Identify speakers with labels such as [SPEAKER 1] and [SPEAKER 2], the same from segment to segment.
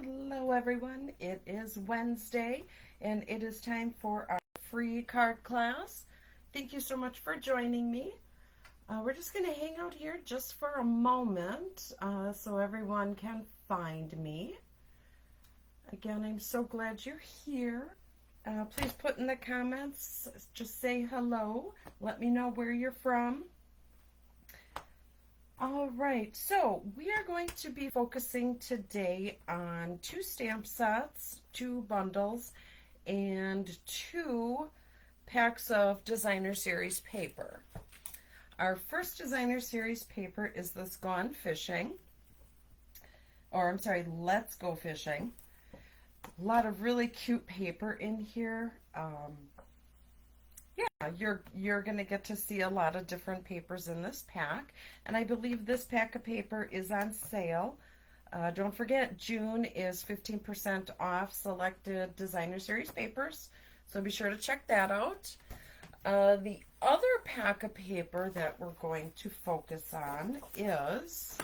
[SPEAKER 1] Hello everyone, it is Wednesday and it is time for our free card class. Thank you so much for joining me. We're just going to hang out here just for a moment so everyone can find me. Again, I'm so glad you're here. Please put in the comments, just say hello, let me know where you're from. All right, so we are going to be focusing today on 2 stamp sets, 2 bundles, and 2 packs of designer series paper. Our first designer series paper is this Gone Fishing, or I'm sorry, Let's Go Fishing. A lot of really cute paper in here. You're going to get to see a lot of different papers in this pack, and I believe this pack of paper is on sale. Don't forget, June is 15% off selected designer series papers, so be sure to check that out. The other pack of paper that we're going to focus on is,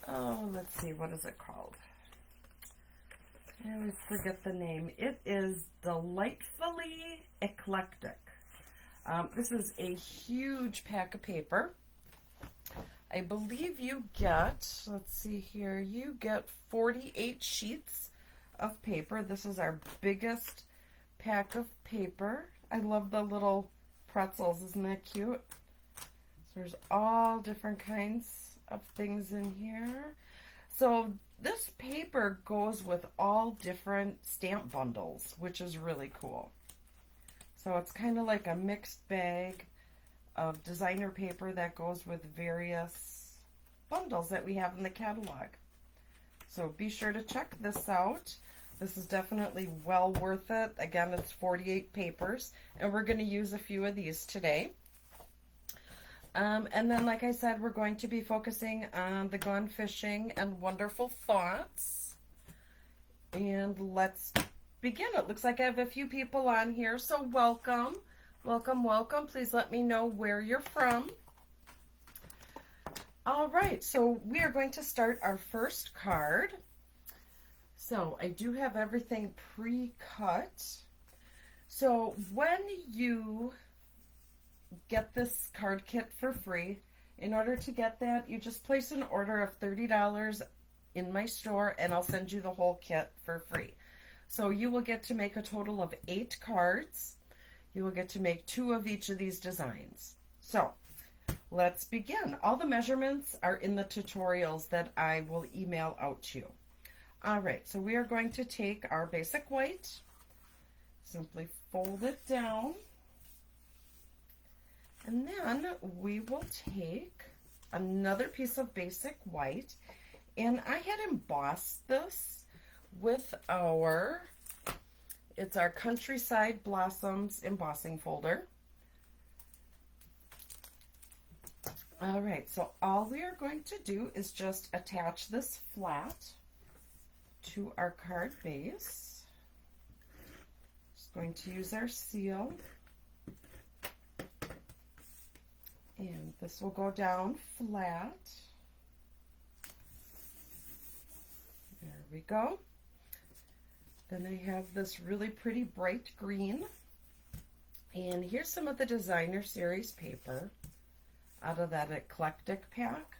[SPEAKER 1] let's see, what is it called? I always forget the name. It is Delightfully Eclectic. This is a huge pack of paper. I believe you get, let's see here, you get 48 sheets of paper. This is our biggest pack of paper. I love the little pretzels, isn't that cute? So there's all different kinds of things in here. So this paper goes with all different stamp bundles, which is really cool. So it's kind of like a mixed bag of designer paper that goes with various bundles that we have in the catalog. So be sure to check this out. This is definitely well worth it. Again, it's 48 papers, and we're going to use a few of these today. And then, like I said, we're going to be focusing on the Gone Fishing and Wonderful Thoughts. And let's begin. It looks like I have a few people on here, so welcome. Welcome, welcome. Please let me know where you're from. All right, so we are going to start our first card. So I do have everything pre-cut. So when you get this card kit for free, in order to get that, you just place an order of $30 in my store and I'll send you the whole kit for free. So you will get to make a total of 8 cards. You will get to make 2 of each of these designs. So let's begin. All the measurements are in the tutorials that I will email out to you. All right, so we are going to take our basic white, simply fold it down, and then we will take another piece of basic white, and I had embossed this with it's our Countryside Blossoms embossing folder. All right, so all we are going to do is just attach this flat to our card base. Just going to use our seal. And this will go down flat. There we go. Then I have this really pretty bright green. And here's some of the designer series paper out of that eclectic pack.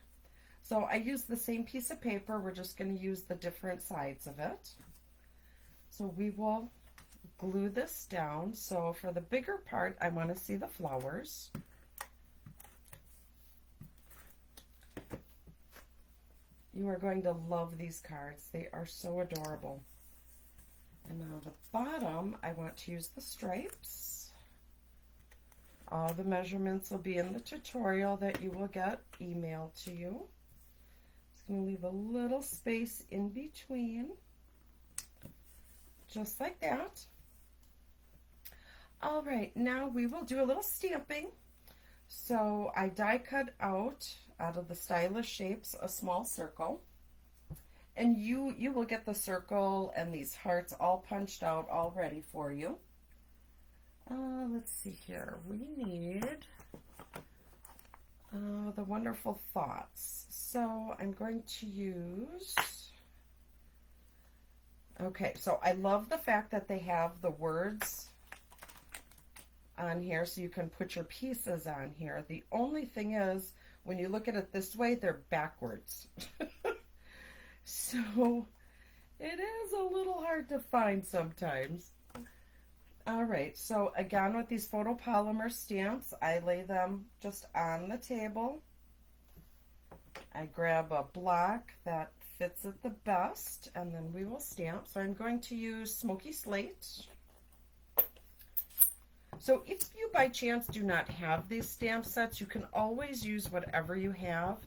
[SPEAKER 1] So I used the same piece of paper. We're just going to use the different sides of it. So we will glue this down. So for the bigger part, I want to see the flowers. You are going to love these cards. They are so adorable. And now the bottom, I want to use the stripes. All the measurements will be in the tutorial that you will get emailed to you. Just going to leave a little space in between, just like that. All right, now we will do a little stamping. So I die cut out of the Stylish Shapes a small circle. And you will get the circle and these hearts all punched out all ready for you. Let's see here. We need the Wonderful Thoughts. So I'm going to use Okay, so I love the fact that they have the words on here so you can put your pieces on here. The only thing is, when you look at it this way, they're backwards. So it is a little hard to find sometimes. All right, so again with these photopolymer stamps, I lay them just on the table. I grab a block that fits it the best, and then we will stamp. So I'm going to use Smoky Slate. So if you by chance do not have these stamp sets, you can always use whatever you have,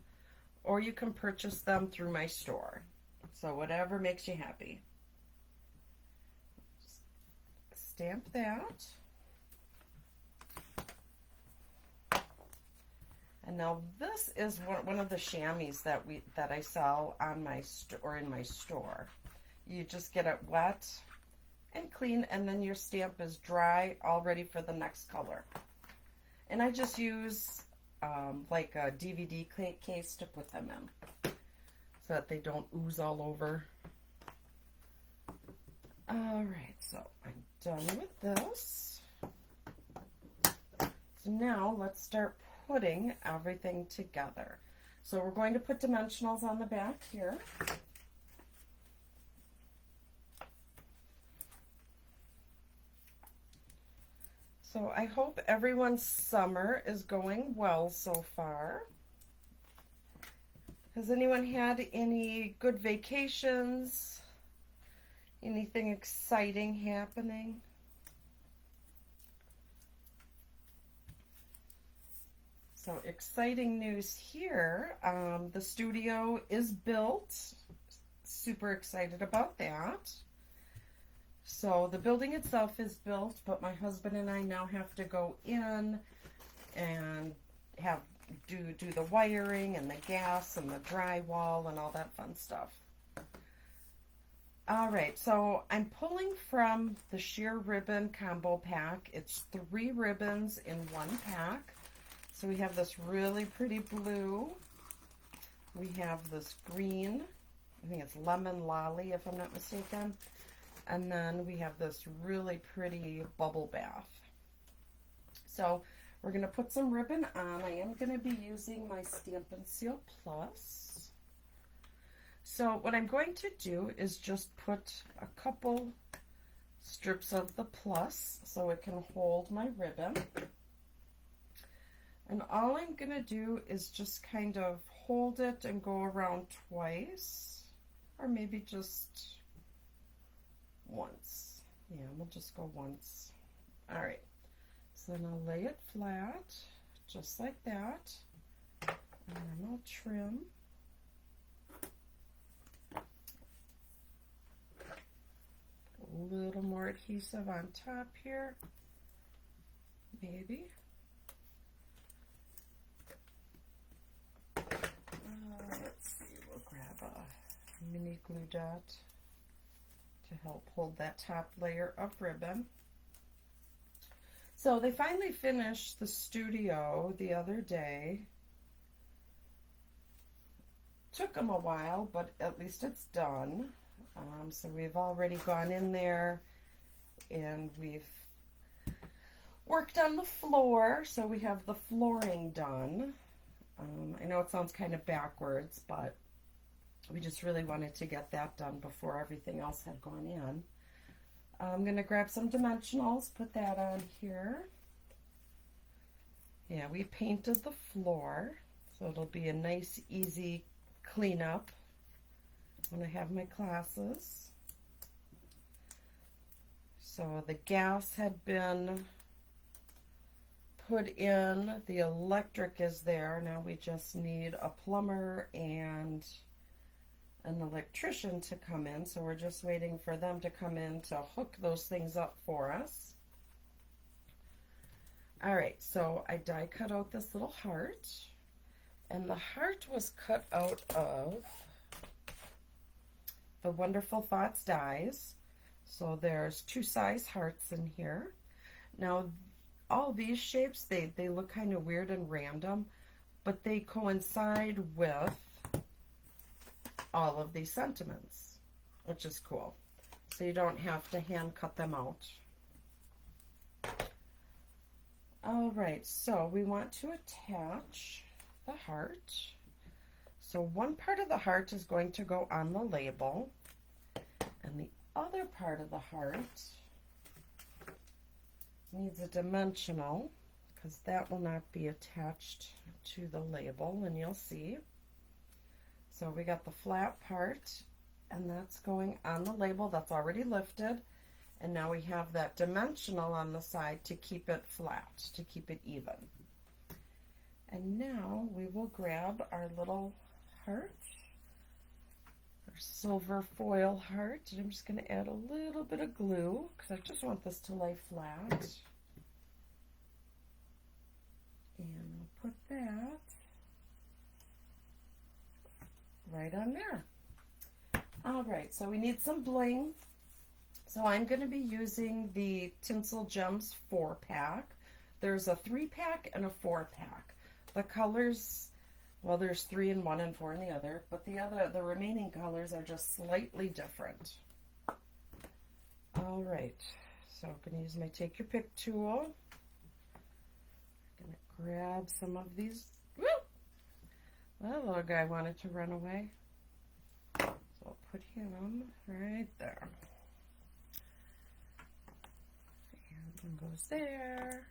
[SPEAKER 1] or you can purchase them through my store. So whatever makes you happy. Stamp that. And now this is one of the chamois that I sell on my store, in my store. You just get it wet and clean, and then your stamp is dry, all ready for the next color. And I just use like a DVD case to put them in, so that they don't ooze all over. All right, so I'm done with this. So now let's start putting everything together. So we're going to put dimensionals on the back here. So I hope everyone's summer is going well so far. Has anyone had any good vacations? Anything exciting happening? So exciting news here. The studio is built. Super excited about that. So the building itself is built, but my husband and I now have to go in and do the wiring and the gas and the drywall and all that fun stuff. All right, so I'm pulling from the sheer ribbon combo pack. It's 3 ribbons in 1 pack. So we have this really pretty blue. We have this green. I think it's lemon lolly, if I'm not mistaken. And then we have this really pretty bubble bath. So we're going to put some ribbon on. I am going to be using my Stampin' Seal Plus. So what I'm going to do is just put a couple strips of the plus so it can hold my ribbon. And all I'm going to do is just kind of hold it and go around twice, or maybe just once. Yeah, we'll just go once. All right, so then I'll lay it flat, just like that, and then I'll trim. A little more adhesive on top here, maybe. Let's see, we'll grab a mini glue dot to help hold that top layer of ribbon. So they finally finished the studio the other day. Took them a while, but at least it's done. So we've already gone in there and we've worked on the floor, so we have the flooring done. I know it sounds kind of backwards, but we just really wanted to get that done before everything else had gone in. I'm going to grab some dimensionals, put that on here. Yeah, we painted the floor, so it'll be a nice, easy cleanup when I have my classes. So the gas had been put in, the electric is there. Now we just need a plumber and an electrician to come in, so we're just waiting for them to come in to hook those things up for us. All right, so I die cut out this little heart, and the heart was cut out of the Wonderful Thoughts dies. So there's 2 size hearts in here. Now all these shapes, they look kind of weird and random, but they coincide with all of these sentiments, which is cool. so you don't have to hand cut them out. All right, so we want to attach the heart. So one part of the heart is going to go on the label, and the other part of the heart needs a dimensional because that will not be attached to the label, and you'll see. So we got the flat part, and that's going on the label that's already lifted. And now we have that dimensional on the side to keep it flat, to keep it even. And now we will grab our little heart, our silver foil heart, and I'm just going to add a little bit of glue because I just want this to lay flat. And I'll put that right on there. All right, so we need some bling. So I'm going to be using the Tinsel Gems 4-pack. There's a 3-pack and a 4-pack. The colors, well, there's 3 in one and 4 in the other, but the remaining colors are just slightly different. All right, so I'm going to use my Take Your Pick tool. I'm going to grab some of these. Woo! Well, the little guy wanted to run away. So I'll put him right there. One goes there,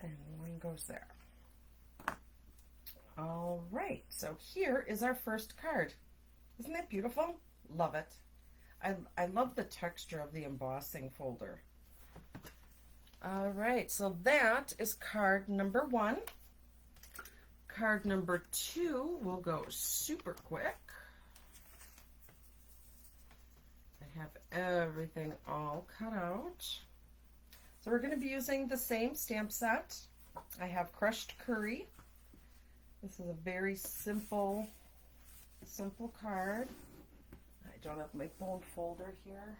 [SPEAKER 1] and one goes there. All right, so here is our first card. Isn't that beautiful? Love it. I love the texture of the embossing folder. All right, so that is card number 1. Card number 2 will go super quick. Have everything all cut out. So we're going to be using the same stamp set. I have crushed curry. This is a very simple card. I don't have my phone folder here.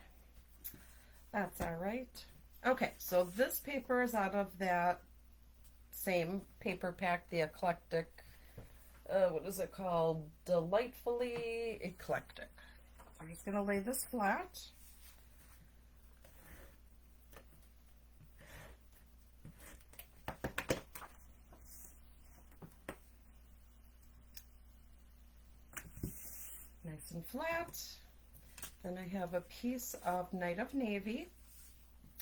[SPEAKER 1] That's all right. Okay, so this paper is out of that same paper pack, the eclectic, what is it called? Delightfully Eclectic. I'm just going to lay this flat. Nice and flat. Then I have a piece of Night of Navy.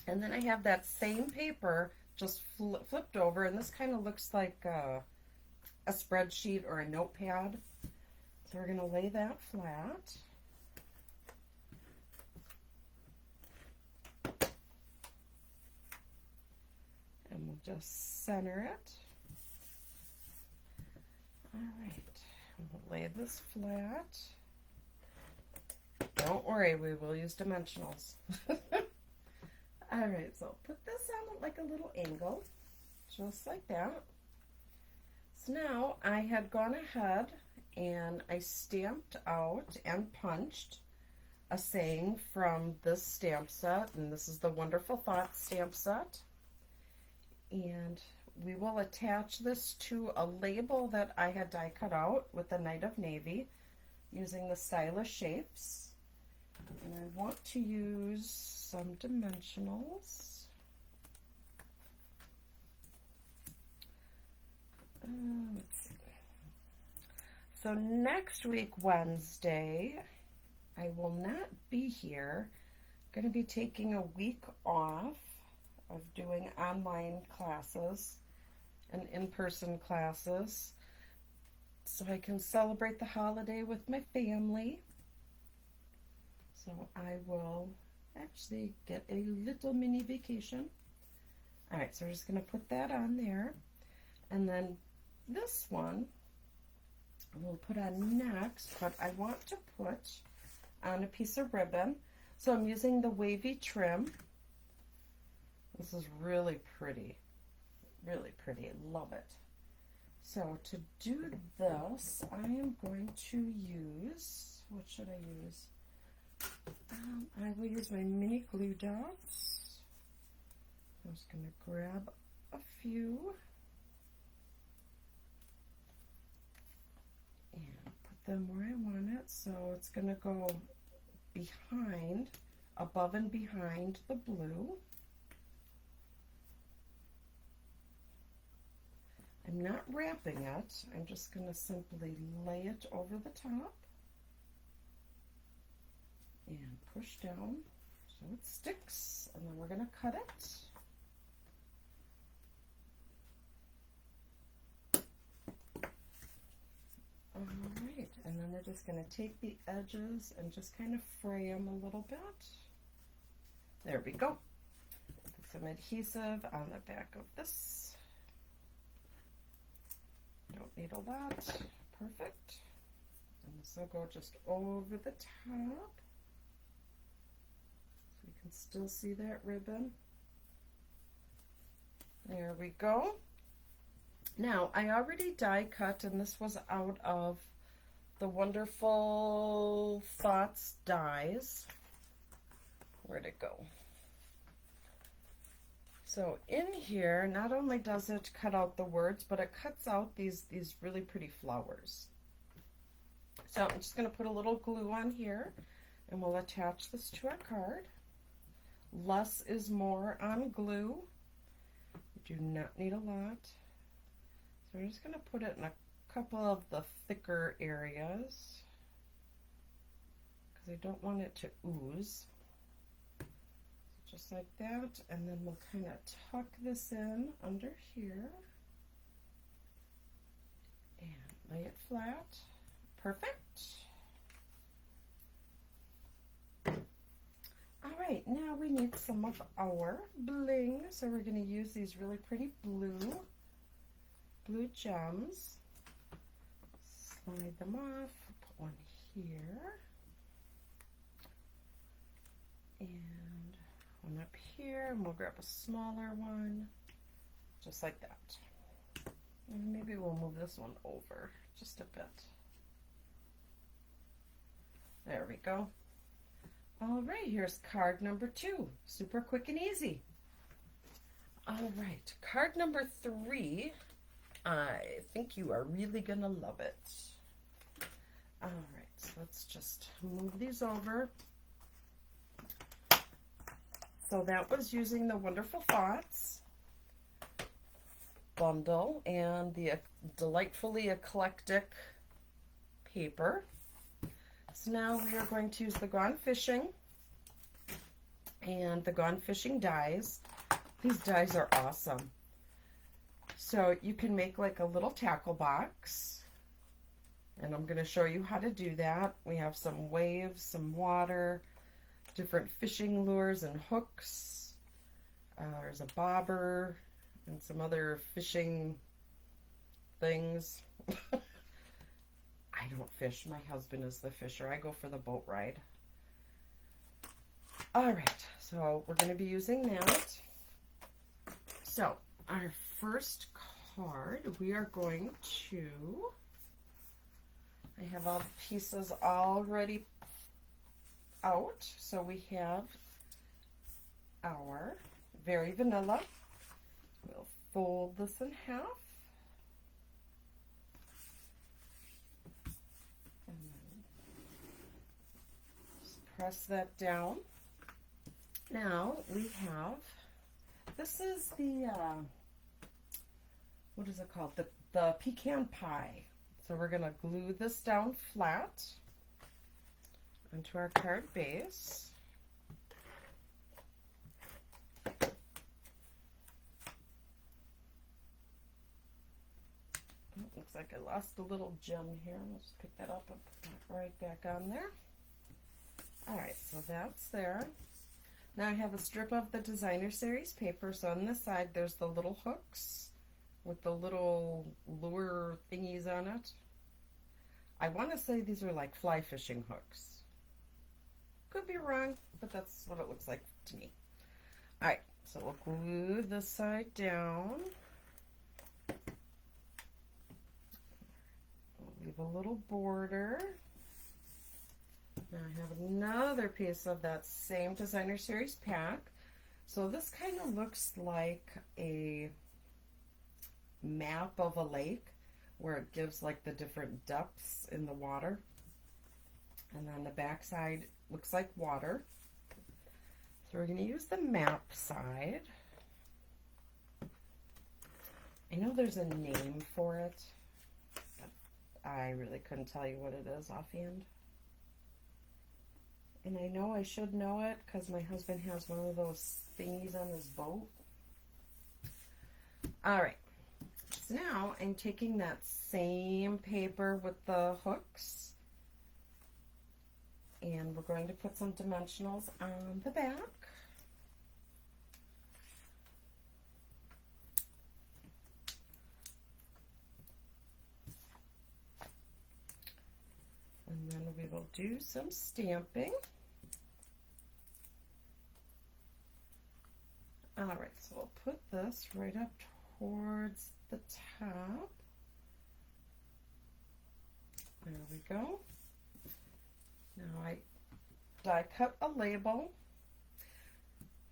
[SPEAKER 1] And then I have that same paper just flipped over, and this kind of looks like a spreadsheet or a notepad. So we're going to lay that flat. And we'll just center it. All right, we'll lay this flat. Don't worry, we will use dimensionals. All right, so put this on like a little angle, just like that. So now I had gone ahead and I stamped out and punched a saying from this stamp set, and this is the Wonderful Thoughts stamp set. And we will attach this to a label that I had die cut out with the Night of Navy using the Stylish Shapes. And I want to use some dimensionals. Let's see. So next week, Wednesday, I will not be here. I'm going to be taking a week off of doing online classes and in-person classes so I can celebrate the holiday with my family. So I will actually get a little mini vacation. All right, so we're just going to put that on there. And then this one we'll put on next, but I want to put on a piece of ribbon. So I'm using the wavy trim. This is really pretty. Really pretty. I love it. So to do this, I am going to use, what should I use? I will use my mini glue dots. I'm just going to grab a few and put them where I want it. So it's going to go behind, above and behind the blue. I'm not wrapping it, I'm just going to simply lay it over the top and push down so it sticks, and then we're going to cut it. Alright, and then we're just going to take the edges and just kind of fray them a little bit. There we go. Put some adhesive on the back of this. Don't need a lot. Perfect. And this will go just over the top. So you can still see that ribbon. There we go. Now, I already die cut, and this was out of the Wonderful Thoughts dies. Where'd it go? So in here, not only does it cut out the words, but it cuts out these really pretty flowers. So I'm just going to put a little glue on here, and we'll attach this to our card. Less is more on glue. You do not need a lot. So we're just going to put it in a couple of the thicker areas because I don't want it to ooze. So just like that, and then we'll kind of tuck this in under here and lay it flat. Perfect. All right, now we need some of our bling. So we're going to use these really pretty blue gems. Slide them off, put one here, and one up here, and we'll grab a smaller one, just like that. And maybe we'll move this one over just a bit. There we go. All right, here's card number 2. Super quick and easy. All right, card number 3. I think you are really gonna love it. All right, so let's just move these over. So that was using the Wonderful Thoughts bundle and the Delightfully Eclectic paper. So now we are going to use the Gone Fishing and the Gone Fishing dies. These dies are awesome. So you can make like a little tackle box, and I'm going to show you how to do that. We have some waves, some water, different fishing lures and hooks. There's a bobber and some other fishing things. I don't fish. My husband is the fisher. I go for the boat ride. All right, so we're going to be using that. So our first card, we are going to, I have all the pieces already out. So we have our Very Vanilla. We'll fold this in half. And then just press that down. Now we have, this is the, what is it called? The pecan pie. So we're going to glue this down flat onto our card base. Oh, looks like I lost a little gem here. Let's pick that up and put that right back on there. All right, so that's there. Now I have a strip of the Designer Series paper. So on this side, there's the little hooks with the little lure thingies on it. I want to say these are like fly fishing hooks. Could be wrong, but that's what it looks like to me. All right, so we'll glue this side down. We'll leave a little border. Now I have another piece of that same Designer Series pack. So this kind of looks like a map of a lake where it gives like the different depths in the water. And then the back side looks like water. So we're going to use the map side. I know there's a name for it, but I really couldn't tell you what it is offhand. And I know I should know it because my husband has one of those thingies on his boat. Alright, so now I'm taking that same paper with the hooks, and we're going to put some dimensionals on the back. And then we will do some stamping. All right, so we'll put this right up towards the top. There we go. Now I die cut a label,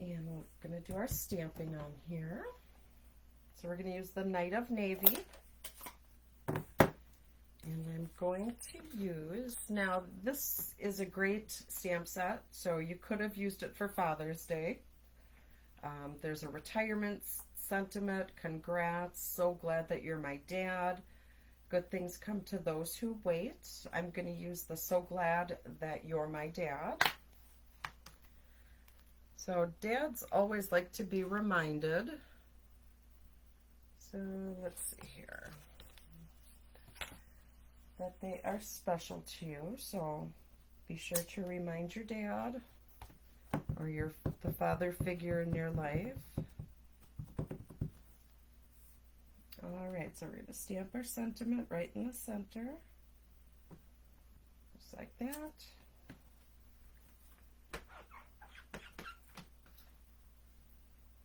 [SPEAKER 1] and we're going to do our stamping on here. So we're going to use the Night of Navy. And I'm going to use, now this is a great stamp set, so you could have used it for Father's Day. There's a retirement sentiment, congrats, so glad that you're my dad. Good things come to those who wait. I'm going to use the so glad that you're my dad. So dads always like to be reminded. So let's see here. That they are special to you, so be sure to remind your dad or the father figure in your life. Alright, so we're going to stamp our sentiment right in the center, just like that.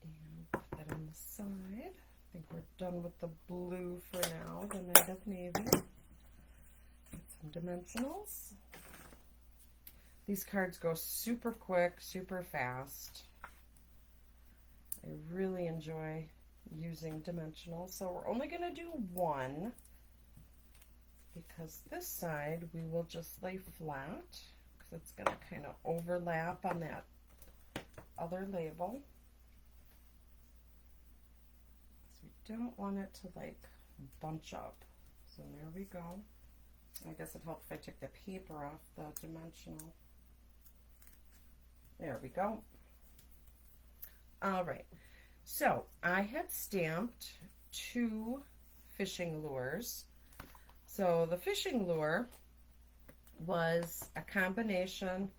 [SPEAKER 1] And put that on the side. I think we're done with the blue for now, the Night of Navy. Some dimensionals. These cards go super quick, super fast. I really enjoy using dimensionals. So we're only going to do one because this side we will just lay flat because it's going to kind of overlap on that other label. So we don't want it to like bunch up. So there we go. I guess it helped if I took the paper off the dimensional. There we go. All right. So I had stamped 2 fishing lures. So the fishing lure was a combination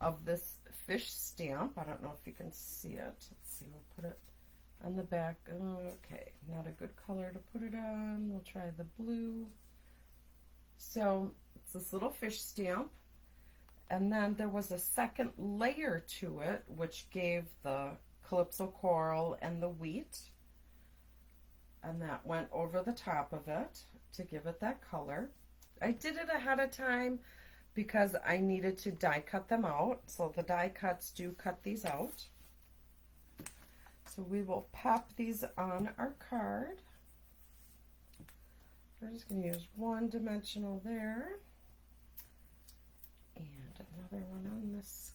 [SPEAKER 1] of this fish stamp. I don't know if you can see it. Let's see. We'll put it on the back. Okay, not a good color to put it on. We'll try the blue. So it's this little fish stamp, and then there was a second layer to it, which gave the calypso coral and the wheat, and that went over the top of it to give it that color. I did it ahead of time because I needed to die cut them out, so the die cuts do cut these out. So we will pop these on our card. We're just going to use one dimensional there and another one on this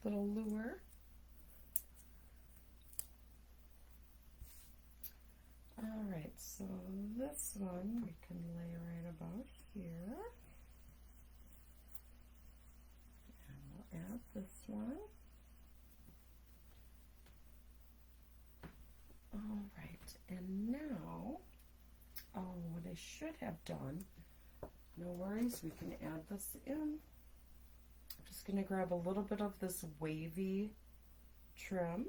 [SPEAKER 1] little lure. Alright, so this one we can lay right about here. And we'll add this one. Alright, and now, oh, what I should have done, no worries, we can add this in. I'm just going to grab a little bit of this wavy trim.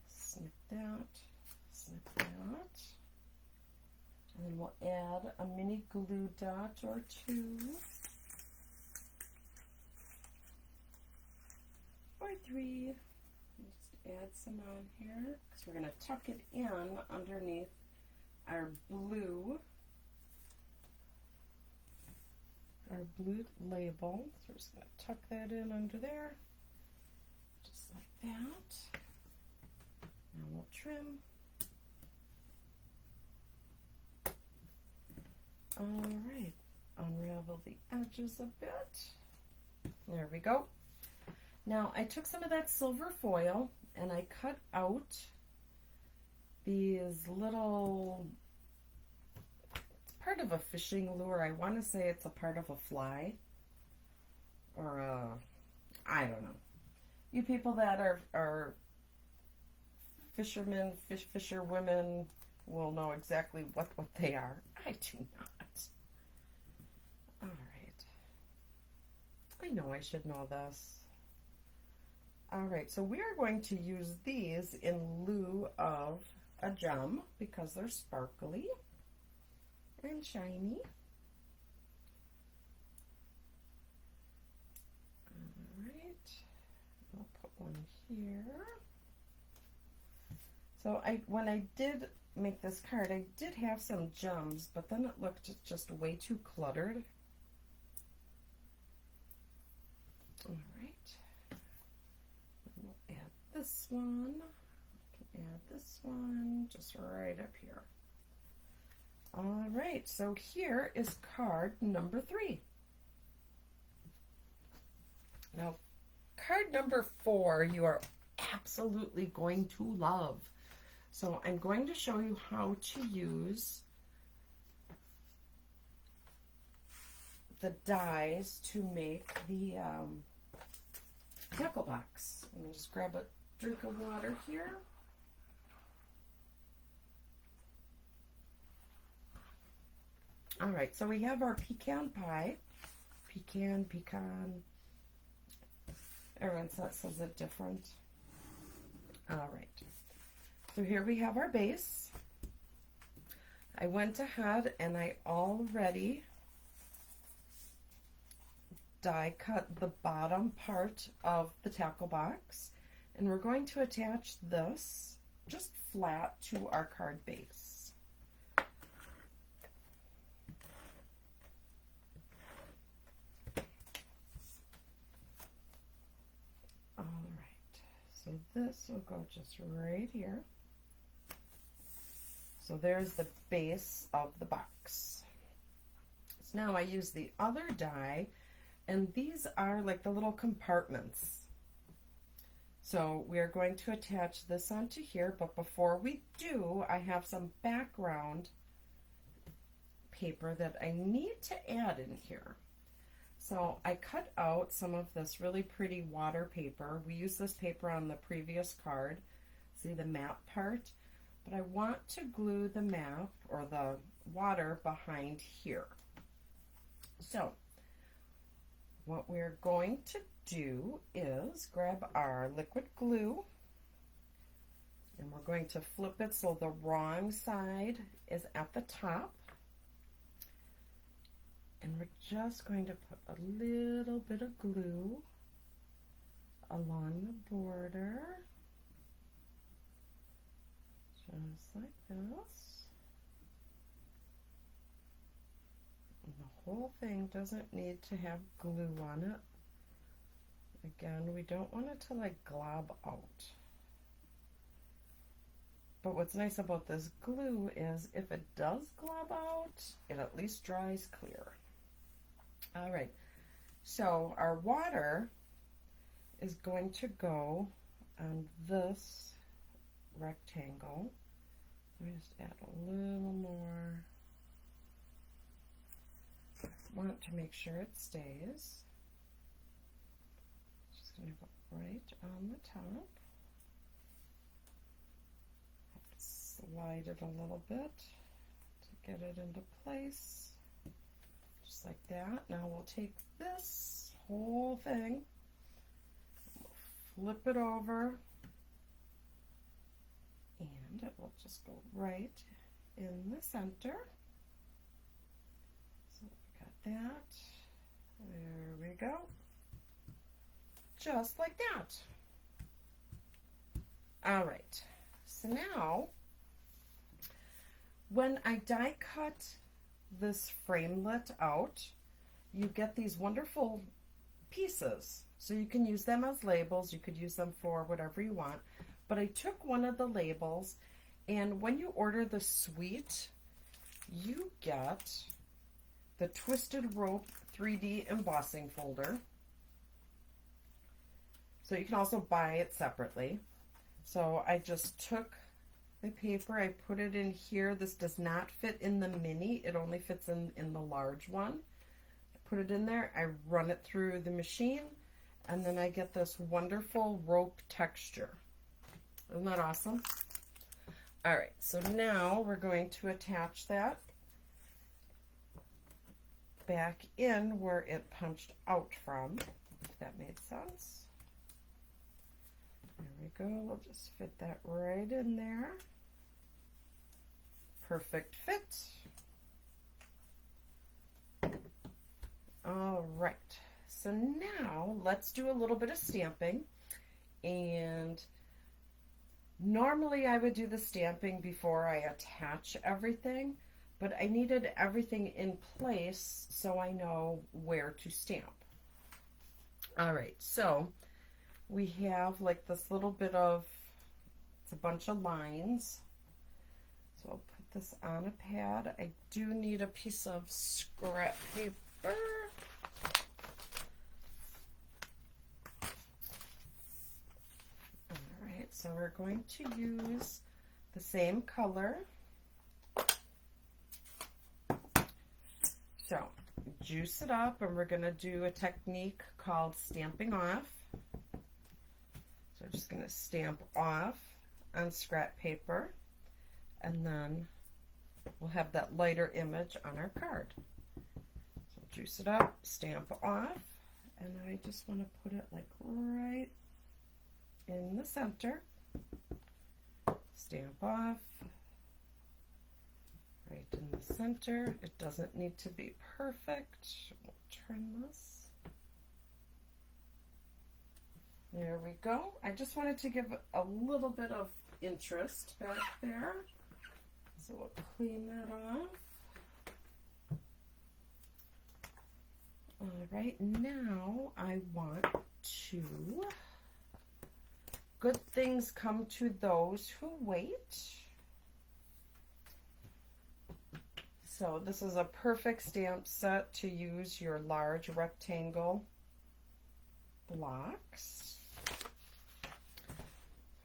[SPEAKER 1] Snip that, and then we'll add a mini glue dot or 2 or 3. Just add some on here because we're going to tuck it in underneath our blue label. So we're just going to tuck that in under there, just like that. Now we'll trim. All right, unravel the edges a bit. There we go. Now I took some of that silver foil and I cut out these little, it's part of a fishing lure. I want to say it's a part of a fly or a, I don't know. You people that are fishermen, fisher women will know exactly what they are. I do not. All right. I know I should know this. All right, so we are going to use these in lieu of a gem because they're sparkly and shiny. All right, I'll put one here. So when I did make this card, I did have some gems, but then it looked just way too cluttered. All right, we'll add this one, add this one, just right up here. All right, so here is card number 3. Now, card number 4, you are absolutely going to love. So I'm going to show you how to use the dies to make the tackle box. Let me just grab a drink of water here. All right, so we have our pecan pie. Pecan. Everyone says it different. All right. So here we have our base. I went ahead and I already die cut the bottom part of the tackle box, and we're going to attach this just flat to our card base. All right, so this will go just right here. So there's the base of the box. So now I use the other die, and these are like the little compartments. So we are going to attach this onto here, but before we do, I have some background paper that I need to add in here. So I cut out some of this really pretty water paper. We used this paper on the previous card. See the map part? But I want to glue the map or the water behind here. So what we're going to do is grab our liquid glue, and we're going to flip it so the wrong side is at the top. And we're just going to put a little bit of glue along the border. Just like this. And the whole thing doesn't need to have glue on it. Again, we don't want it to like glob out. But what's nice about this glue is if it does glob out, it at least dries clear. All right, so our water is going to go on this rectangle. Let me just add a little more. I want to make sure it stays. Just going to go right on the top. Slide it a little bit to get it into place. Just like that. Now we'll take this whole thing, flip it over, and it will just go right in the center. So we got that. There we go. Just like that. All right. So now, when I die cut this framelit out, you get these wonderful pieces. So you can use them as labels. You could use them for whatever you want. But I took one of the labels, and when you order the suite, you get the Twisted Rope 3D embossing folder. So you can also buy it separately. So I just took the paper, I put it in here. This does not fit in the mini, it only fits in the large one. I put it in there, I run it through the machine, and then I get this wonderful rope texture. Isn't that awesome? All right, so now we're going to attach that back in where it punched out from, if that made sense. There we go, we'll just fit that right in there. Perfect fit. All right, so now let's do a little bit of stamping. And normally I would do the stamping before I attach everything, but I needed everything in place so I know where to stamp. All right, so we have like this little bit of, it's a bunch of lines. So I'll put this on a pad. I do need a piece of scrap paper. All right, so we're going to use the same color. So juice it up, and we're going to do a technique called stamping off. So I'm just going to stamp off on scrap paper, and then we'll have that lighter image on our card. So juice it up, stamp off, and I just want to put it like right in the center. Stamp off. Right in the center. It doesn't need to be perfect. We'll turn this. There we go. I just wanted to give a little bit of interest back there. So we'll clean that off. All right, now I want to, good things come to those who wait. So this is a perfect stamp set to use your large rectangle blocks.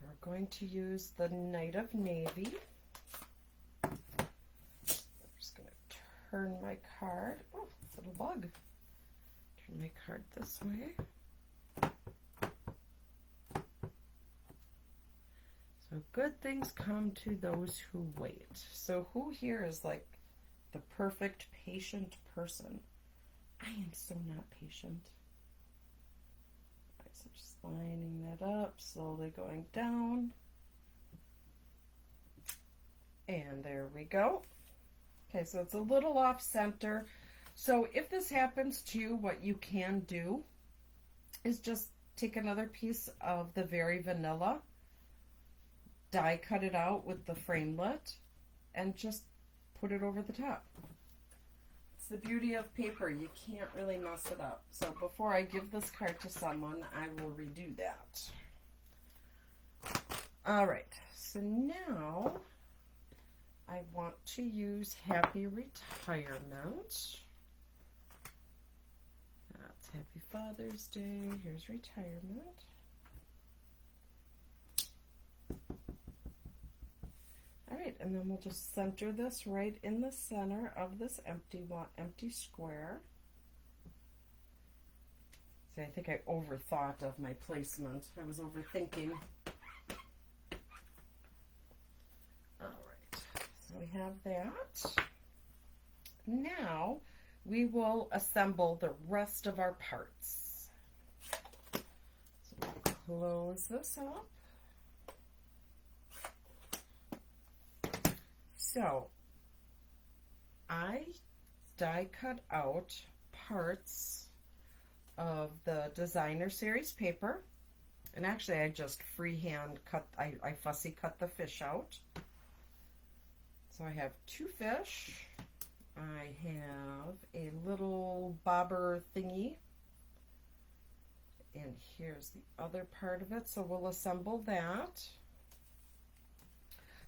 [SPEAKER 1] We're going to use the Night of Navy. I'm just going to turn my card. Oh, little bug. Turn my card this way. So good things come to those who wait. So who here is like the perfect patient person? I am so not patient. All right, so just lining that up, slowly going down. And there we go. Okay, so it's a little off center. So if this happens to you, what you can do is just take another piece of the Very Vanilla, die cut it out with the framelit, and just put it over the top. It's the beauty of paper. You can't really mess it up. So before I give this card to someone, I will redo that. All right, so now I want to use Happy Retirement. That's Happy Father's Day. Here's retirement. All right, and then we'll just center this right in the center of this empty square. See, I think I overthought of my placement. I was overthinking. All right, so we have that. Now we will assemble the rest of our parts. So we'll close this up. So I die cut out parts of the Designer Series paper, and actually I just freehand cut, I fussy cut the fish out. So I have two fish. I have a little bobber thingy, and here's the other part of it. So we'll assemble that.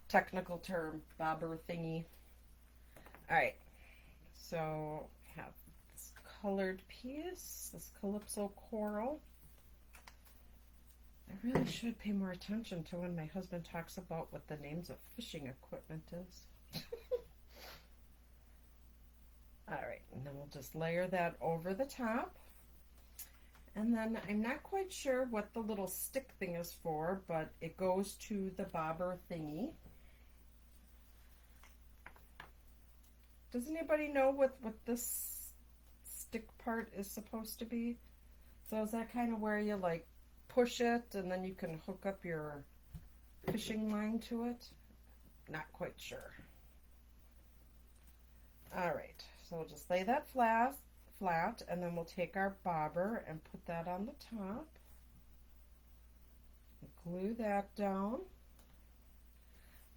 [SPEAKER 1] Technical term, bobber thingy. All right, so have this colored piece, this Calypso Coral. I really should pay more attention to when my husband talks about what the names of fishing equipment is. Alright, and then we'll just layer that over the top. And then I'm not quite sure what the little stick thing is for, but it goes to the bobber thingy. Does anybody know what this stick part is supposed to be? So is that kind of where you like push it and then you can hook up your fishing line to it? Not quite sure. Alright, so we'll just lay that flat, and then we'll take our bobber and put that on the top. Glue that down.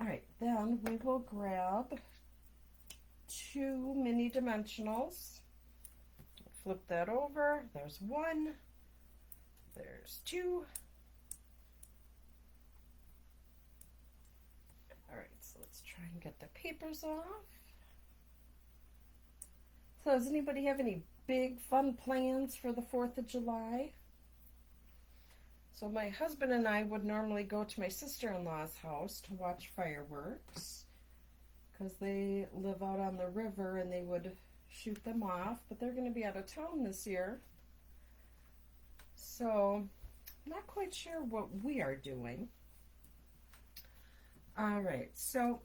[SPEAKER 1] Alright, then we will grab 2 mini dimensionals. Flip that over. There's 1. There's 2. Alright, so let's try and get the papers off. So does anybody have any big fun plans for the 4th of July? So my husband and I would normally go to my sister-in-law's house to watch fireworks because they live out on the river and they would shoot them off, but they're going to be out of town this year. So I'm not quite sure what we are doing. Alright, so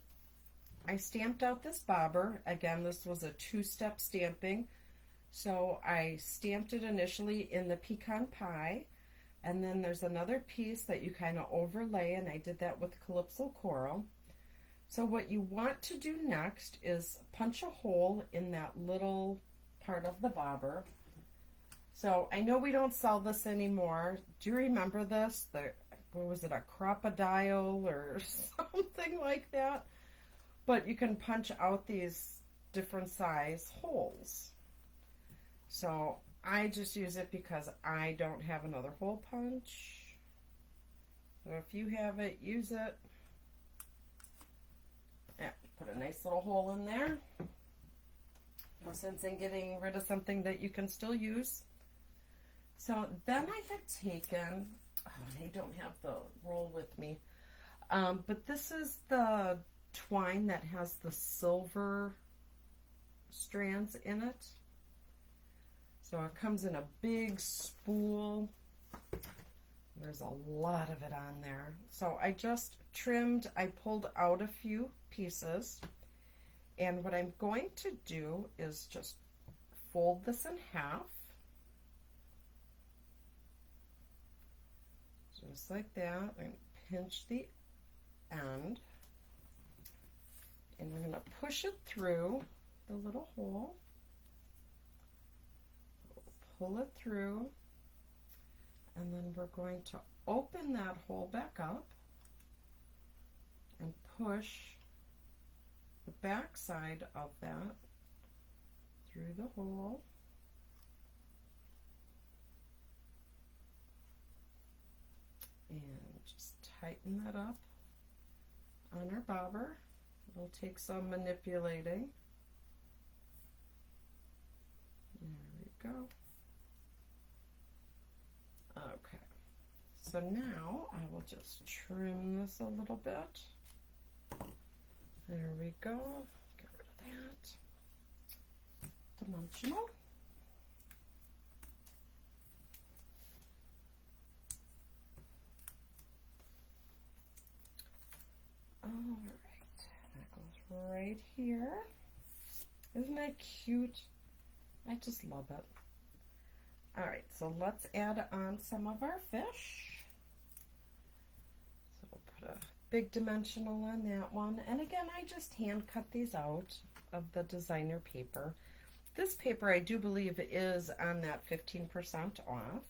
[SPEAKER 1] I stamped out this bobber. Again, this was a 2-step stamping. So I stamped it initially in the pecan pie, and then there's another piece that you kind of overlay, and I did that with Calypso Coral. So what you want to do next is punch a hole in that little part of the bobber. So I know we don't sell this anymore. Do you remember this? What was it, a crocodile or something like that? But you can punch out these different size holes. So I just use it because I don't have another hole punch. So if you have it, use it. Yeah, put a nice little hole in there. No sense in getting rid of something that you can still use. So then I had taken, I don't have the roll with me, but this is the twine that has the silver strands in it. So it comes in a big spool. There's a lot of it on there. So I just trimmed, I pulled out a few pieces, and what I'm going to do is just fold this in half. Just like that, and pinch the end. And we're going to push it through the little hole. Pull it through. And then we're going to open that hole back up and push the back side of that through the hole. And just tighten that up on our bobber. It'll take some manipulating. There we go. Okay, so now I will just trim this a little bit. There we go. Get rid of that. Dimensional. Alright, that goes right here. Isn't that cute? I just love it. Alright, so let's add on some of our fish. So we'll put a big dimensional on that one. And again, I just hand cut these out of the designer paper. This paper I do believe is on that 15% off.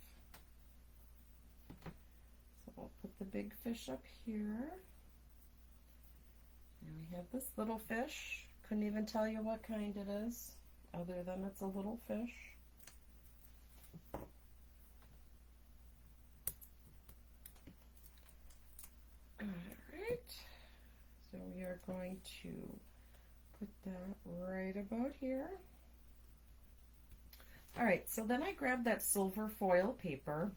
[SPEAKER 1] So we'll put the big fish up here. And we have this little fish. Couldn't even tell you what kind it is, other than it's a little fish. Alright, so we are going to put that right about here. All right, so then I grabbed that silver foil paper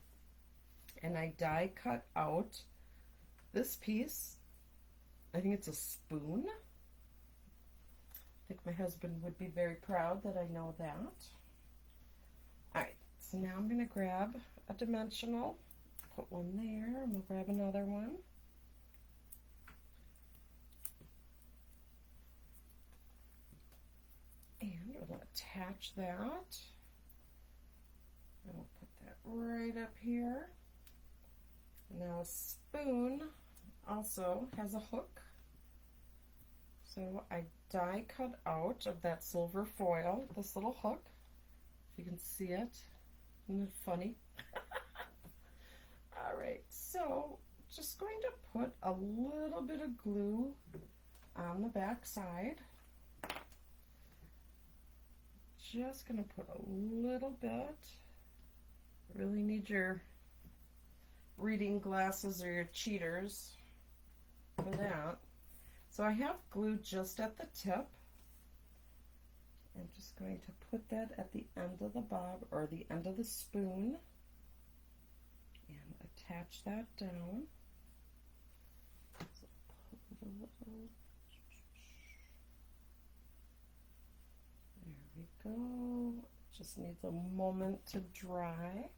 [SPEAKER 1] and I die cut out this piece. I think it's a spoon. I think my husband would be very proud that I know that. All right, so now I'm going to grab a dimensional, put one there, and we'll grab another one. And we'll attach that. And we'll put that right up here. Now a spoon also has a hook. So I die cut out of that silver foil this little hook. If you can see it. Isn't it funny? Alright, so just going to put a little bit of glue on the back side. Just going to put a little bit. Really need your reading glasses or your cheaters for that. So I have glue just at the tip. I'm just going to put that at the end of the bob or the end of the spoon and attach that down. So put a little, there we go. Just needs a moment to dry.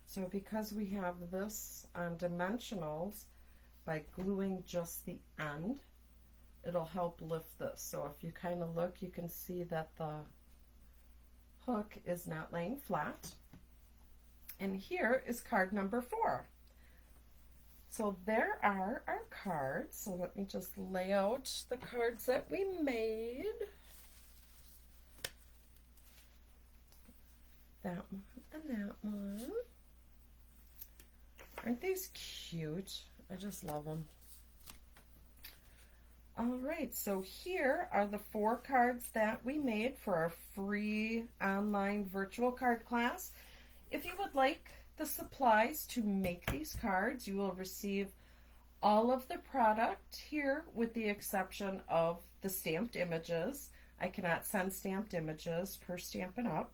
[SPEAKER 1] So because we have this on dimensionals, by gluing just the end, it'll help lift this. So if you kind of look, you can see that the hook is not laying flat. And here is card number 4. So there are our cards. So let me just lay out the cards that we made. That one and that one. Aren't these cute? I just love them. All right, so here are the 4 cards that we made for our free online virtual card class. If you would like the supplies to make these cards, you will receive all of the product here with the exception of the stamped images. I cannot send stamped images per Stampin' Up,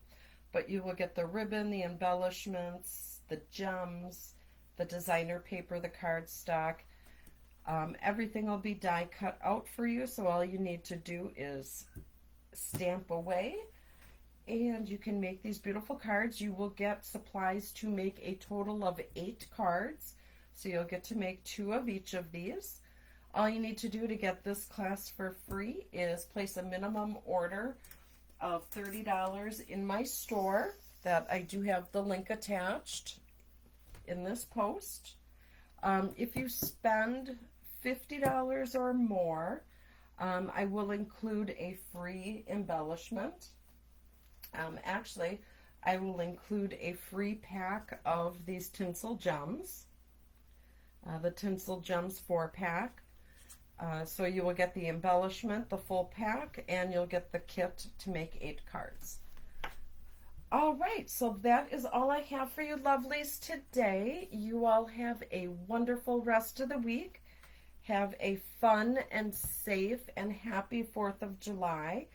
[SPEAKER 1] but you will get the ribbon, the embellishments, the gems, the designer paper, the cardstock. Everything will be die cut out for you, so all you need to do is stamp away and you can make these beautiful cards. You will get supplies to make a total of 8 cards, so you'll get to make 2 of each of these. All you need to do to get this class for free is place a minimum order of $30 in my store that I do have the link attached in this post. If you spend $50 or more, I will include a free embellishment. Actually, I will include a free pack of these tinsel gems, the tinsel gems 4-pack. So you will get the embellishment, the full pack, and you'll get the kit to make 8 cards. All right, so that is all I have for you lovelies today. You all have a wonderful rest of the week. Have a fun and safe and happy 4th of July.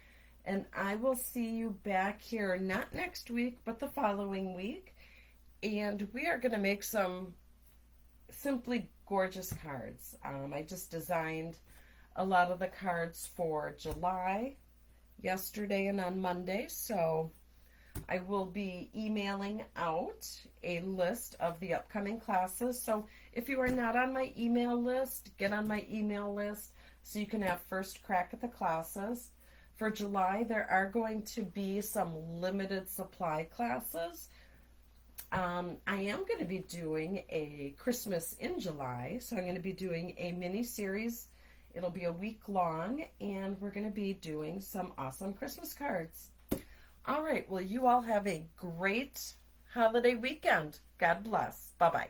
[SPEAKER 1] And I will see you back here, not next week, but the following week. And we are going to make some simply gorgeous cards. I just designed a lot of the cards for July yesterday and on Monday. So I will be emailing out a list of the upcoming classes. So if you are not on my email list, get on my email list so you can have first crack at the classes. For July, there are going to be some limited supply classes. I am going to be doing a Christmas in July, so I'm going to be doing a mini series. It'll be a week long, and we're going to be doing some awesome Christmas cards. All right, well, you all have a great holiday weekend. God bless. Bye-bye.